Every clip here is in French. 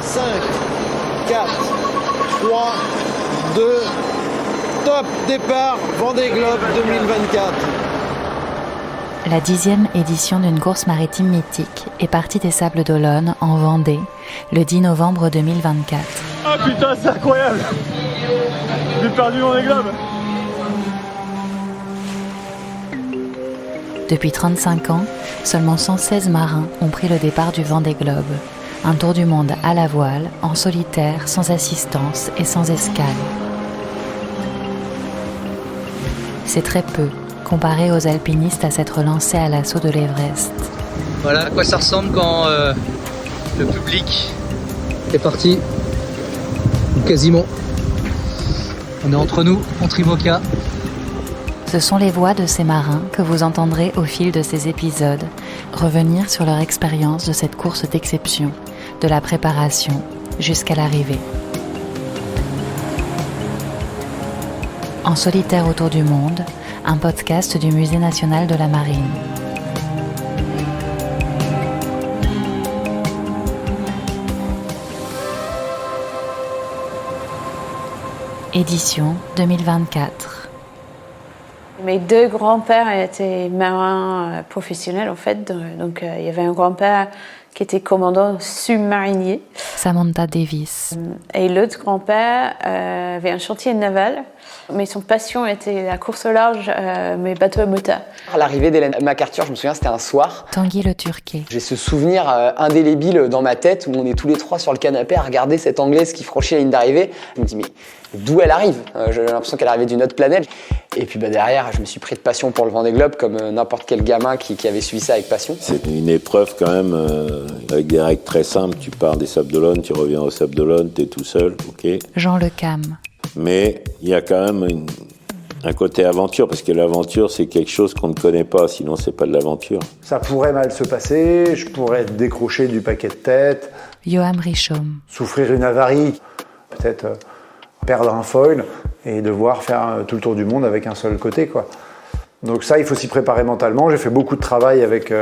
5, 4, 3, 2, top départ Vendée Globe 2024. La 10e édition d'une course maritime mythique est partie des Sables d'Olonne en Vendée le 10 novembre 2024. Ah putain, c'est incroyable! J'ai perdu Vendée Globe! Depuis 35 ans, seulement 116 marins ont pris le départ du Vendée Globe. Un tour du monde à la voile, en solitaire, sans assistance et sans escale. C'est très peu, comparé aux alpinistes à s'être lancés à l'assaut de l'Everest. Voilà à quoi ça ressemble quand le public est parti. Quasiment. On est entre nous, entre IMOCA. Ce sont les voix de ces marins que vous entendrez au fil de ces épisodes revenir sur leur expérience de cette course d'exception, de la préparation jusqu'à l'arrivée. En solitaire autour du monde, un podcast du Musée national de la marine. Édition 2024. Mes deux grands-pères étaient marins professionnels en fait, donc il y avait un grand-père qui était commandant submarinier. Samantha Davis. Et l'autre grand-père avait un chantier naval, mais son passion était la course au large, mais bateaux à moteur. À l'arrivée d'Hélène MacArthur, je me souviens, c'était un soir. Tanguy Le Turquet. J'ai ce souvenir indélébile dans ma tête où on est tous les trois sur le canapé à regarder cette Anglaise qui franchit la ligne d'arrivée. Je me dis, mais d'où elle arrive? J'ai l'impression qu'elle arrivait d'une autre planète. Et puis derrière, je me suis pris de passion pour le Vendée Globe comme n'importe quel gamin qui avait suivi ça avec passion. C'est une épreuve quand même avec des règles très simples. Tu pars des Sables d'Olonne, tu reviens aux Sables d'Olonne, t'es tout seul, ok. Jean Le Cam. Mais il y a quand même un côté aventure, parce que l'aventure, c'est quelque chose qu'on ne connaît pas, sinon c'est pas de l'aventure. Ça pourrait mal se passer, je pourrais être décroché du paquet de tête. Yoam Richaume. Souffrir une avarie, peut-être perdre un foil et devoir faire tout le tour du monde avec un seul côté, quoi. Donc ça, il faut s'y préparer mentalement. J'ai fait beaucoup de travail avec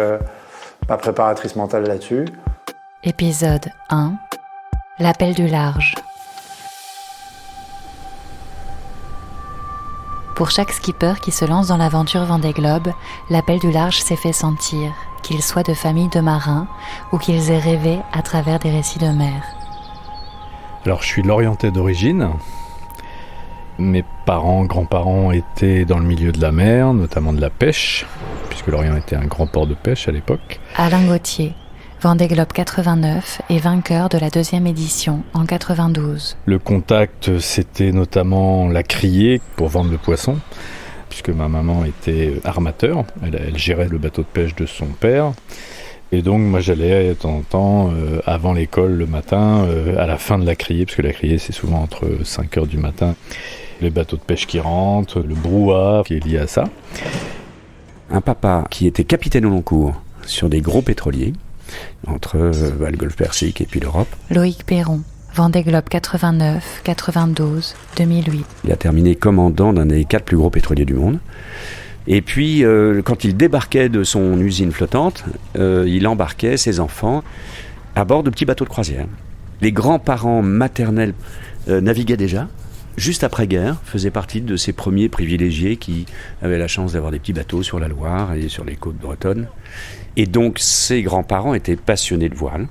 ma préparatrice mentale là-dessus. Épisode 1. L'appel du large. Pour chaque skipper qui se lance dans l'aventure Vendée Globe, l'appel du large s'est fait sentir, qu'ils soient de famille de marins ou qu'ils aient rêvé à travers des récits de mer. Alors je suis lorientais d'origine. Mes parents, grands-parents étaient dans le milieu de la mer, notamment de la pêche, puisque Lorient était un grand port de pêche à l'époque. Alain Gauthier, Vendée Globe 89 et vainqueur de la 2e édition en 92. Le contact, c'était notamment la criée pour vendre le poisson, puisque ma maman était armateur, elle gérait le bateau de pêche de son père. Et donc moi j'allais de temps en temps, avant l'école le matin, à la fin de la criée, parce que la criée c'est souvent entre 5h du matin, les bateaux de pêche qui rentrent, le brouhaha qui est lié à ça. Un papa qui était capitaine au long cours sur des gros pétroliers, entre le golfe Persique et puis l'Europe. Loïc Perron, Vendée Globe 89, 92, 2008. Il a terminé commandant d'un des 4 plus gros pétroliers du monde. Et puis, quand il débarquait de son usine flottante, il embarquait ses enfants à bord de petits bateaux de croisière. Les grands-parents maternels naviguaient déjà. Juste après-guerre, faisaient partie de ces premiers privilégiés qui avaient la chance d'avoir des petits bateaux sur la Loire et sur les côtes bretonnes. Et donc, ces grands-parents étaient passionnés de voile.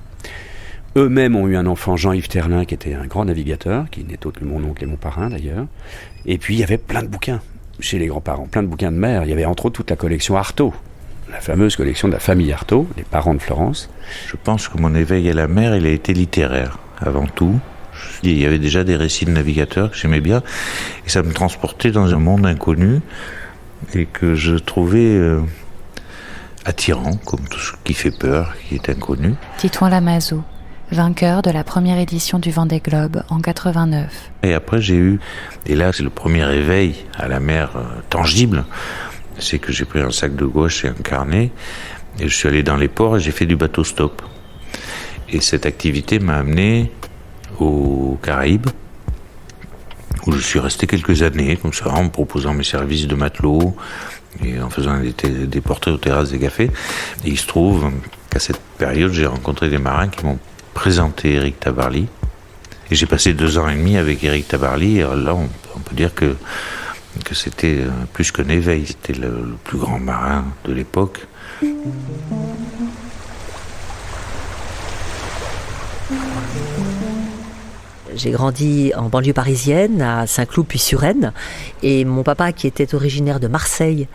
Eux-mêmes ont eu un enfant, Jean-Yves Terlin, qui était un grand navigateur, qui n'est autre que mon oncle et mon parrain d'ailleurs. Et puis, il y avait plein de bouquins chez les grands-parents, plein de bouquins de mer. Il y avait entre autres toute la collection Artaud, la fameuse collection de la famille Artaud, les parents de Florence. Je pense que mon éveil à la mer, il a été littéraire, avant tout. Il y avait déjà des récits de navigateurs que j'aimais bien, et ça me transportait dans un monde inconnu, et que je trouvais attirant, comme tout ce qui fait peur, qui est inconnu. Titouan Lamazou, vainqueur de la première édition du Vendée Globe en 89. Et après j'ai eu, et là c'est le premier éveil à la mer tangible, c'est que j'ai pris un sac de gouache et un carnet, et je suis allé dans les ports et j'ai fait du bateau stop. Et cette activité m'a amené aux Caraïbes, où je suis resté quelques années, comme ça, en me proposant mes services de matelot, et en faisant des portraits aux terrasses des cafés. Et il se trouve qu'à cette période, j'ai rencontré des marins qui m'ont présenté Éric Tabarly. Et j'ai passé 2 ans et demi avec Éric Tabarly. Et là, on peut dire que c'était plus qu'un éveil. C'était le plus grand marin de l'époque. J'ai grandi en banlieue parisienne, à Saint-Cloud-Puy-sur-Aisne. Et mon papa, qui était originaire de Marseille,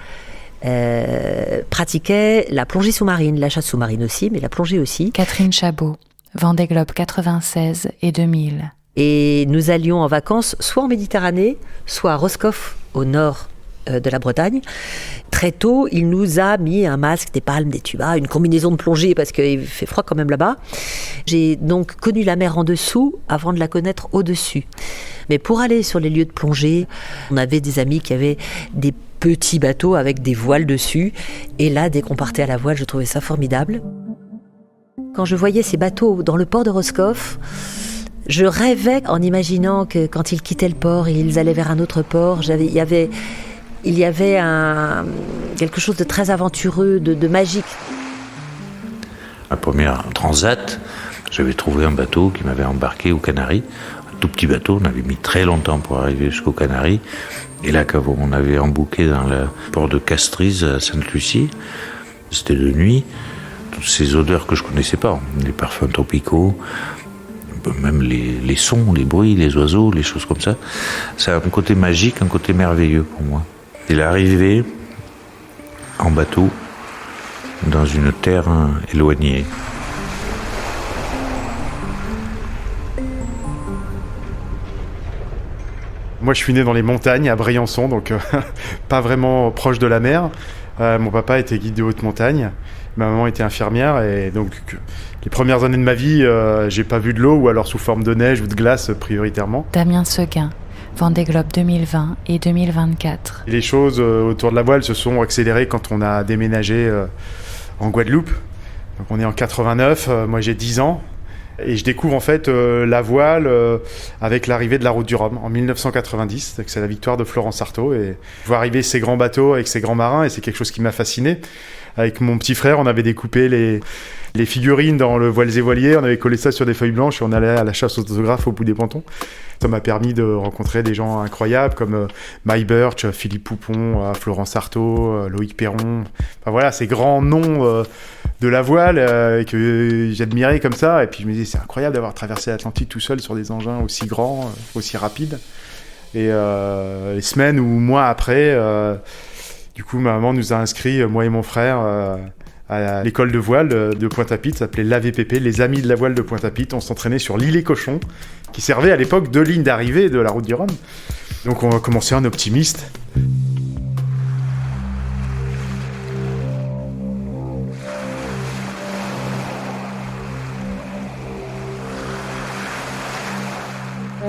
pratiquait la plongée sous-marine, la chasse sous-marine aussi, mais la plongée aussi. Catherine Chabot, Vendée Globe 96 et 2000. Et nous allions en vacances soit en Méditerranée, soit à Roscoff, au nord de la Bretagne. Très tôt, il nous a mis un masque, des palmes, des tubas, une combinaison de plongée parce qu'il fait froid quand même là-bas. J'ai donc connu la mer en dessous avant de la connaître au-dessus. Mais pour aller sur les lieux de plongée, on avait des amis qui avaient des petits bateaux avec des voiles dessus. Et là, dès qu'on partait à la voile, je trouvais ça formidable. Quand je voyais ces bateaux dans le port de Roscoff, je rêvais en imaginant que quand ils quittaient le port, ils allaient vers un autre port. Il y avait quelque chose de très aventureux, de magique. Ma première transat, j'avais trouvé un bateau qui m'avait embarqué aux Canaries. Un tout petit bateau, on avait mis très longtemps pour arriver jusqu'aux Canaries. Et là, quand on avait embouqué dans le port de Castries à Sainte-Lucie, c'était de nuit. Toutes ces odeurs que je connaissais pas, les parfums tropicaux, même les sons, les bruits, les oiseaux, les choses comme ça. Ça a un côté magique, un côté merveilleux pour moi. Et l'arrivée en bateau dans une terre éloignée. Moi, je suis né dans les montagnes, à Briançon, donc pas vraiment proche de la mer. Mon papa était guide de haute montagne, ma maman était infirmière, et donc les premières années de ma vie, j'ai pas vu de l'eau, ou alors sous forme de neige ou de glace prioritairement. Damien Seguin, Vendée Globe 2020 et 2024. Les choses autour de la voile se sont accélérées quand on a déménagé en Guadeloupe. Donc on est en 89, moi j'ai 10 ans. Et je découvre en fait la voile avec l'arrivée de la Route du Rhum en 1990. C'est la victoire de Florence Artaud. Et je vois arriver ces grands bateaux avec ces grands marins, et c'est quelque chose qui m'a fasciné. Avec mon petit frère, on avait découpé les figurines dans le Voiles et Voiliers, on avait collé ça sur des feuilles blanches et on allait à la chasse aux autographes au bout des pontons. Ça m'a permis de rencontrer des gens incroyables comme Maï Birch, Philippe Poupon, Florence Artaud, Loïc Perron. Enfin voilà, ces grands noms de la voile que j'admirais comme ça. Et puis je me disais, c'est incroyable d'avoir traversé l'Atlantique tout seul sur des engins aussi grands, aussi rapides. Et les semaines ou mois après, du coup, ma maman nous a inscrits, moi et mon frère, à l'école de voile de Pointe-à-Pitre. Ça s'appelait l'AVPP, les Amis de la voile de Pointe-à-Pitre. On s'entraînait sur l'île et Cochon, qui servait à l'époque de ligne d'arrivée de la Route du Rhum. Donc on a commencé en optimiste.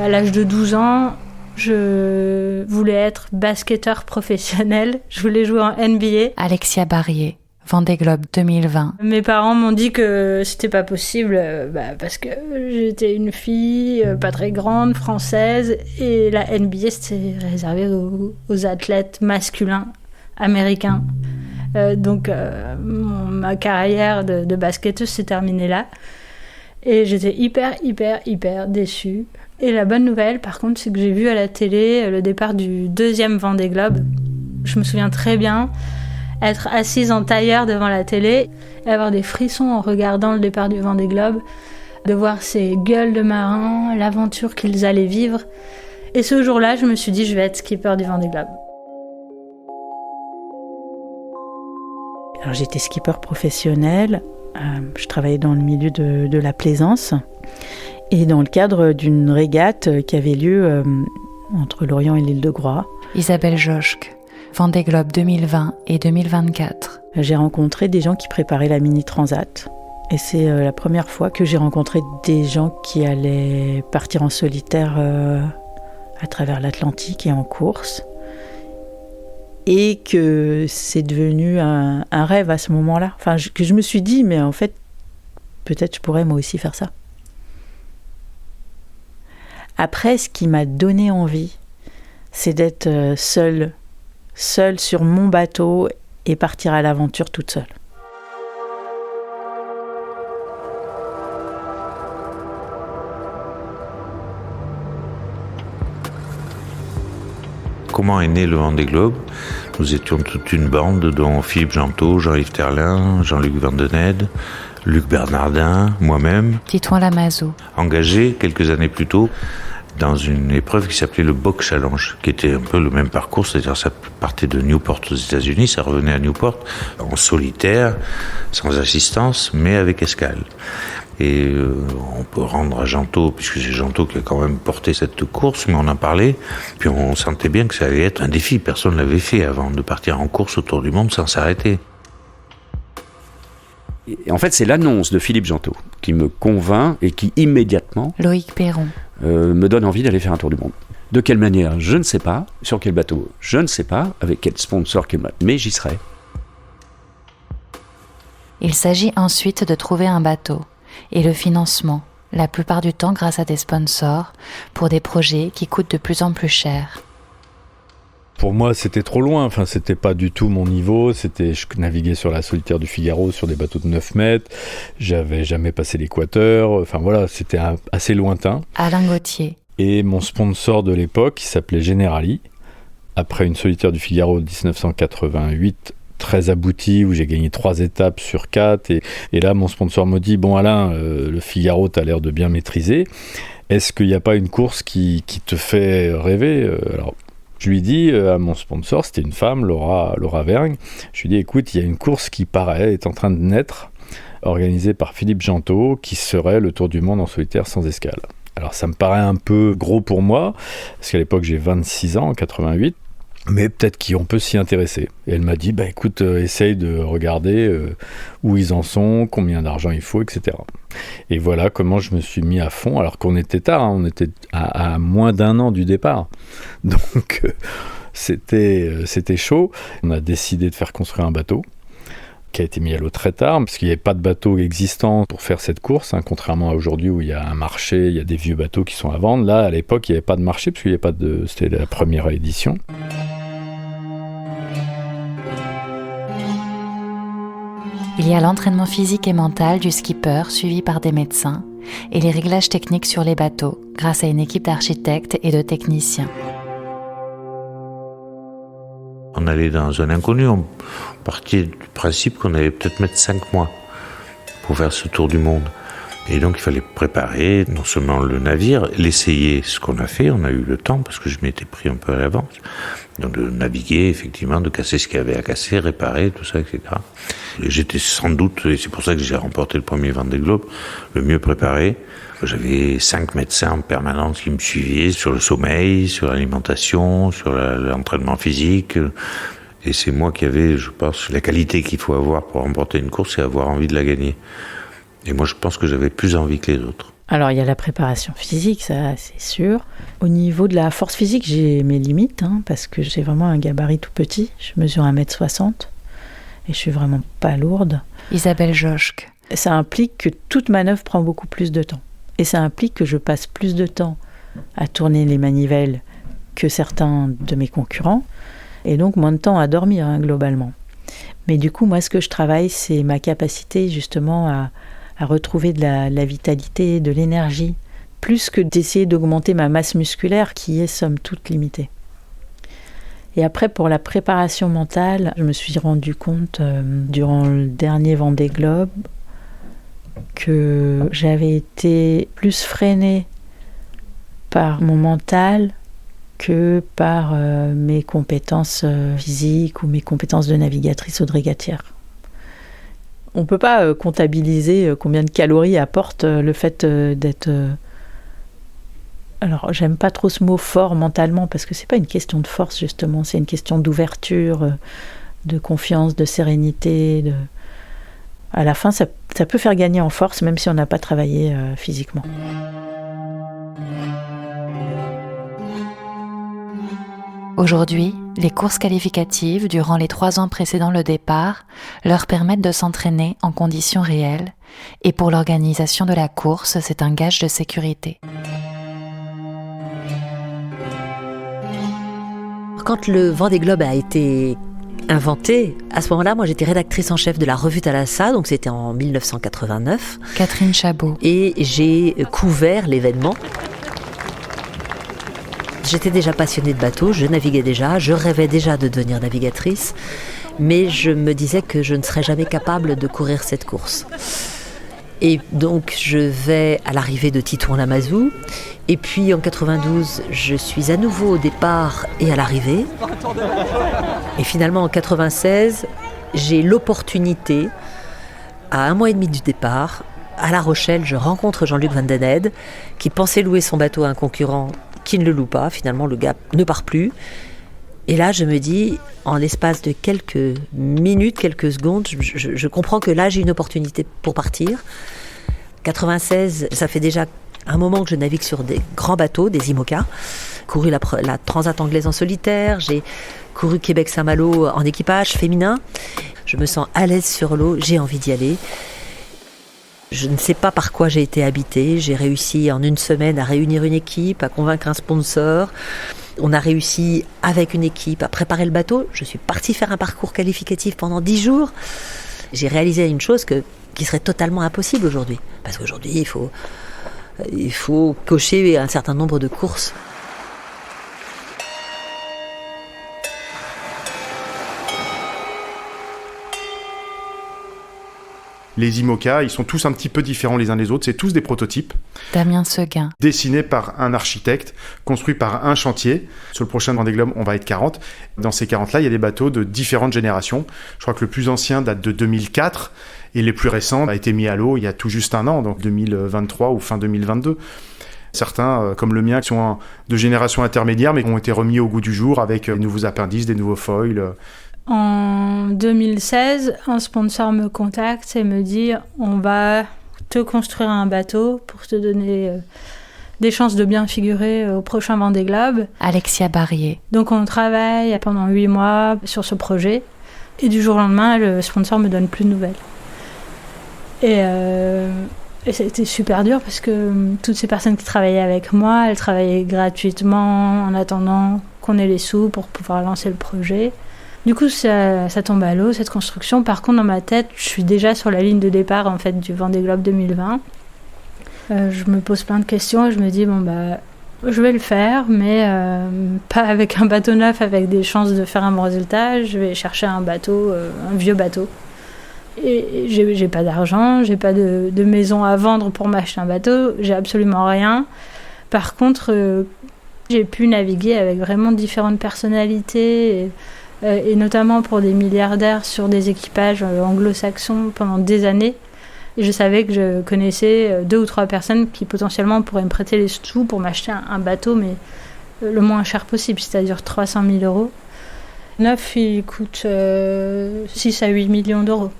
À l'âge de 12 ans, je voulais être basketteur professionnel. Je voulais jouer en NBA. Alexia Barrier, Vendée Globe 2020. Mes parents m'ont dit que c'était pas possible parce que j'étais une fille pas très grande, française, et la NBA c'était réservé aux athlètes masculins américains. Donc ma carrière de basketteuse s'est terminée là. Et j'étais hyper déçue. Et la bonne nouvelle, par contre, c'est que j'ai vu à la télé le départ du 2e Vendée Globe. Je me souviens très bien être assise en tailleur devant la télé et avoir des frissons en regardant le départ du Vendée Globe, de voir ces gueules de marins, l'aventure qu'ils allaient vivre. Et ce jour-là, je me suis dit, je vais être skipper du Vendée Globe. Alors, j'étais skipper professionnel. Je travaillais dans le milieu de la plaisance et dans le cadre d'une régate qui avait lieu entre Lorient et l'île de Groix. Isabelle Joschke, Vendée Globe 2020 et 2024. J'ai rencontré des gens qui préparaient la Mini Transat et c'est la première fois que j'ai rencontré des gens qui allaient partir en solitaire à travers l'Atlantique et en course. Et que c'est devenu un rêve à ce moment-là. Enfin, que je me suis dit, mais en fait, peut-être je pourrais moi aussi faire ça. Après, ce qui m'a donné envie, c'est d'être seule sur mon bateau et partir à l'aventure toute seule. comment est né le Vendée Globe. Nous étions toute une bande, dont Philippe Gentot, Jean-Yves Terlin, Jean-Luc Vandenede, Luc Bernardin, moi-même. Titouan Lamazou. Engagé quelques années plus tôt dans une épreuve qui s'appelait le Box Challenge, qui était un peu le même parcours, c'est-à-dire ça partait de Newport aux États-Unis, ça revenait à Newport en solitaire, sans assistance, mais avec escale. Et on peut rendre à Gentot, puisque c'est Gentot qui a quand même porté cette course, mais on en parlait, puis on sentait bien que ça allait être un défi. Personne ne l'avait fait avant de partir en course autour du monde sans s'arrêter. Et en fait, c'est l'annonce de Philippe Gentot qui me convainc et qui immédiatement Loïc Perron. Me donne envie d'aller faire un tour du monde. De quelle manière, je ne sais pas. Sur quel bateau, je ne sais pas. Avec quel sponsor, mais j'y serai. Il s'agit ensuite de trouver un bateau et le financement, la plupart du temps grâce à des sponsors, pour des projets qui coûtent de plus en plus cher. Pour moi, c'était trop loin. Enfin, c'était pas du tout mon niveau. Je naviguais sur la Solitaire du Figaro sur des bateaux de 9 mètres. J'avais jamais passé l'équateur. Enfin voilà, c'était assez lointain. Alain Gauthier. Et mon sponsor de l'époque, qui s'appelait Generali, après une Solitaire du Figaro de 1988, très aboutie, où j'ai gagné 3 étapes sur 4. Et là, mon sponsor me dit, bon Alain, le Figaro, t'as l'air de bien maîtriser. Est-ce qu'il n'y a pas une course qui te fait rêver ? Alors, je lui dis à mon sponsor, c'était une femme, Laura Vergne, je lui dis, écoute, il y a une course qui paraît, est en train de naître, organisée par Philippe Gentot, qui serait le Tour du Monde en solitaire sans escale. Alors ça me paraît un peu gros pour moi, parce qu'à l'époque j'ai 26 ans, en 88, mais peut-être qu'on peut s'y intéresser. Et elle m'a dit, bah écoute, essaye de regarder où ils en sont, combien d'argent il faut, etc. Et voilà comment je me suis mis à fond, alors qu'on était tard, hein, on était à moins d'1 an du départ. Donc c'était chaud. On a décidé de faire construire un bateau qui a été mis à l'eau très tard, parce qu'il n'y avait pas de bateau existant pour faire cette course, hein, contrairement à aujourd'hui où il y a un marché, il y a des vieux bateaux qui sont à vendre. Là, à l'époque, il n'y avait pas de marché, parce qu'il n'y avait pas de... C'était la première édition. Il y a l'entraînement physique et mental du skipper suivi par des médecins et les réglages techniques sur les bateaux grâce à une équipe d'architectes et de techniciens. On allait dans un inconnu, on partait du principe qu'on allait peut-être mettre 5 mois pour faire ce tour du monde. Et donc il fallait préparer non seulement le navire, l'essayer, ce qu'on a fait, on a eu le temps parce que je m'étais pris un peu à l'avance. Donc de naviguer, effectivement, de casser ce qu'il y avait à casser, réparer, tout ça, etc. Et j'étais sans doute, et c'est pour ça que j'ai remporté le premier Vendée Globe, le mieux préparé. J'avais 5 médecins en permanence qui me suivaient sur le sommeil, sur l'alimentation, sur l'entraînement physique. Et c'est moi qui avais, je pense, la qualité qu'il faut avoir pour remporter une course, c'est avoir envie de la gagner. Et moi, je pense que j'avais plus envie que les autres. Alors, il y a la préparation physique, ça, c'est sûr. Au niveau de la force physique, j'ai mes limites, hein, parce que j'ai vraiment un gabarit tout petit. Je mesure 1m60 et je suis vraiment pas lourde. Isabelle Joschke. Ça implique que toute manœuvre prend beaucoup plus de temps. Et ça implique que je passe plus de temps à tourner les manivelles que certains de mes concurrents. Et donc, moins de temps à dormir, hein, globalement. Mais du coup, moi, ce que je travaille, c'est ma capacité, justement, à retrouver de la vitalité, de l'énergie, plus que d'essayer d'augmenter ma masse musculaire qui est somme toute limitée. Et après, pour la préparation mentale, je me suis rendu compte durant le dernier Vendée Globe que j'avais été plus freinée par mon mental que par mes compétences physiques ou mes compétences de navigatrice ou de régatière. On ne peut pas comptabiliser combien de calories apporte le fait d'être... Alors, j'aime pas trop ce mot fort mentalement, parce que c'est pas une question de force, justement. C'est une question d'ouverture, de confiance, de sérénité. À la fin, ça peut faire gagner en force, même si on n'a pas travaillé physiquement. Aujourd'hui, les courses qualificatives durant les 3 ans précédant le départ leur permettent de s'entraîner en conditions réelles et pour l'organisation de la course, c'est un gage de sécurité. Quand le Vendée Globe a été inventé, à ce moment-là, moi j'étais rédactrice en chef de la revue Thalassa, donc c'était en 1989. Catherine Chabot. Et j'ai couvert l'événement. J'étais déjà passionnée de bateau, je naviguais déjà, je rêvais déjà de devenir navigatrice, mais je me disais que je ne serais jamais capable de courir cette course. Et donc je vais à l'arrivée de Titouan-Lamazou, et puis en 92, je suis à nouveau au départ et à l'arrivée. Et finalement en 96, j'ai l'opportunité, à 1 mois et demi du départ, à La Rochelle, je rencontre Jean-Luc Van den Heede, qui pensait louer son bateau à un concurrent qui ne le loue pas. Finalement, le gars ne part plus. Et là, je me dis, en l'espace de quelques minutes, quelques secondes, je comprends que là, j'ai une opportunité pour partir. 96, ça fait déjà un moment que je navigue sur des grands bateaux, des IMOCA, couru la Transat anglaise en solitaire, j'ai couru Québec-Saint-Malo en équipage féminin. Je me sens à l'aise sur l'eau, j'ai envie d'y aller. Je ne sais pas par quoi j'ai été habitée. J'ai réussi en 1 semaine à réunir une équipe, à convaincre un sponsor. On a réussi avec une équipe à préparer le bateau. Je suis partie faire un parcours qualificatif pendant 10 jours. J'ai réalisé une chose qui serait totalement impossible aujourd'hui. Parce qu'aujourd'hui, il faut cocher un certain nombre de courses. Les IMOCA, ils sont tous un petit peu différents les uns des autres. C'est tous des prototypes. Damien Seguin. Dessinés par un architecte, construits par un chantier. Sur le prochain Vendée Globe, on va être 40. Dans ces 40-là, il y a des bateaux de différentes générations. Je crois que le plus ancien date de 2004 et les plus récents a été mis à l'eau il y a tout juste 1 an, donc 2023 ou fin 2022. Certains, comme le mien, qui sont de génération intermédiaire, mais qui ont été remis au goût du jour avec des nouveaux appendices, des nouveaux foils. En 2016, un sponsor me contacte et me dit « On va te construire un bateau pour te donner des chances de bien figurer au prochain Vendée Globe. » Alexia Barrier. Donc on travaille pendant 8 mois sur ce projet et du jour au lendemain, le sponsor me donne plus de nouvelles. Et ça a été super dur parce que toutes ces personnes qui travaillaient avec moi, elles travaillaient gratuitement en attendant qu'on ait les sous pour pouvoir lancer le projet. Du coup, ça tombe à l'eau, cette construction. Par contre, dans ma tête, je suis déjà sur la ligne de départ en fait, du Vendée Globe 2020. Je me pose plein de questions et je me dis, je vais le faire, mais pas avec un bateau neuf, avec des chances de faire un bon résultat. Je vais chercher un bateau, un vieux bateau. Et j'ai pas d'argent, j'ai pas de maison à vendre pour m'acheter un bateau, j'ai absolument rien. Par contre, j'ai pu naviguer avec vraiment différentes personnalités, et notamment pour des milliardaires sur des équipages anglo-saxons pendant des années. Et je savais que je connaissais 2 ou 3 personnes qui potentiellement pourraient me prêter les sous pour m'acheter un bateau, mais le moins cher possible, c'est-à-dire 300 000 €. Neuf, il coûte 6 à 8 millions d'euros.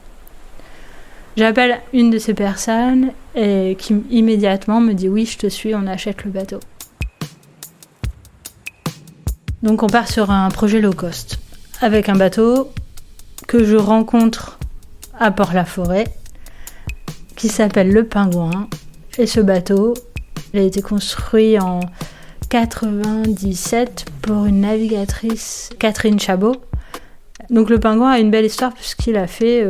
J'appelle une de ces personnes et qui immédiatement me dit « Oui, je te suis, on achète le bateau ». Donc on part sur un projet low cost, avec un bateau que je rencontre à Port-la-Forêt, qui s'appelle le Pingouin. Et ce bateau, il a été construit en 97 pour une navigatrice, Catherine Chabot. Donc le Pingouin a une belle histoire puisqu'il a fait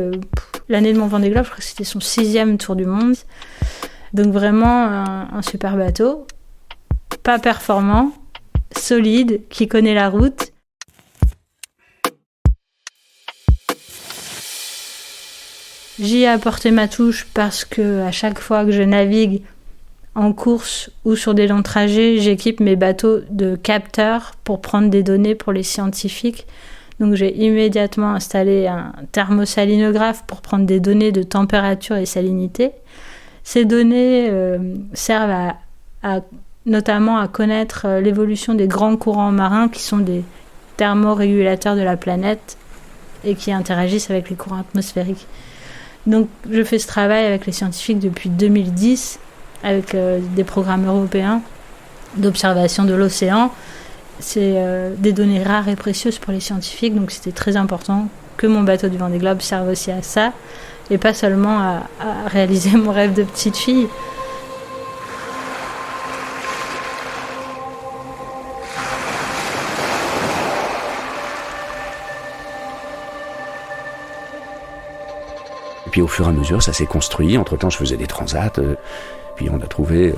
l'année de mon Vendée Globe, je crois que c'était son 6e tour du monde. Donc vraiment un super bateau, pas performant, solide, qui connaît la route. J'y ai apporté ma touche parce que à chaque fois que je navigue en course ou sur des longs trajets, j'équipe mes bateaux de capteurs pour prendre des données pour les scientifiques. Donc j'ai immédiatement installé un thermosalinographe pour prendre des données de température et salinité. Ces données servent notamment à connaître l'évolution des grands courants marins qui sont des thermorégulateurs de la planète et qui interagissent avec les courants atmosphériques. Donc je fais ce travail avec les scientifiques depuis 2010 avec des programmes européens d'observation de l'océan. C'est des données rares et précieuses pour les scientifiques, donc c'était très important que mon bateau du Vendée Globe serve aussi à ça et pas seulement à réaliser mon rêve de petite fille. Et puis au fur et à mesure, ça s'est construit. Entre-temps, je faisais des transats. Puis on a trouvé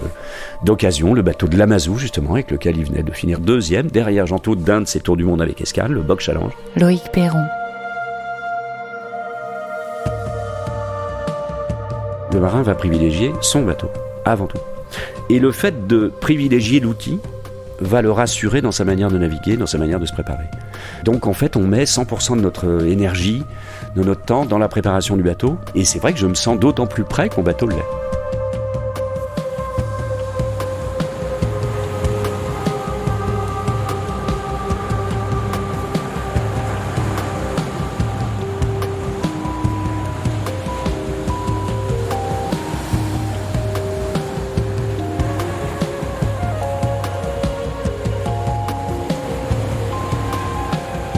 d'occasion le bateau de l'Amazou, justement, avec lequel il venait de finir 2e, derrière Jean-Claude d'un de ses tours du monde avec escale, le Boc Challenge. Loïc Perron. Le marin va privilégier son bateau, avant tout. Et le fait de privilégier l'outil va le rassurer dans sa manière de naviguer, dans sa manière de se préparer. Donc en fait, on met 100% de notre énergie, de notre temps dans la préparation du bateau. Et c'est vrai que je me sens d'autant plus près que mon bateau l'est.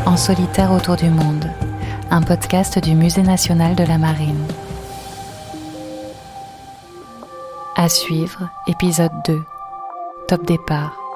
En solitaire autour du monde, un podcast du Musée national de la marine. À suivre, épisode 2, Top départ.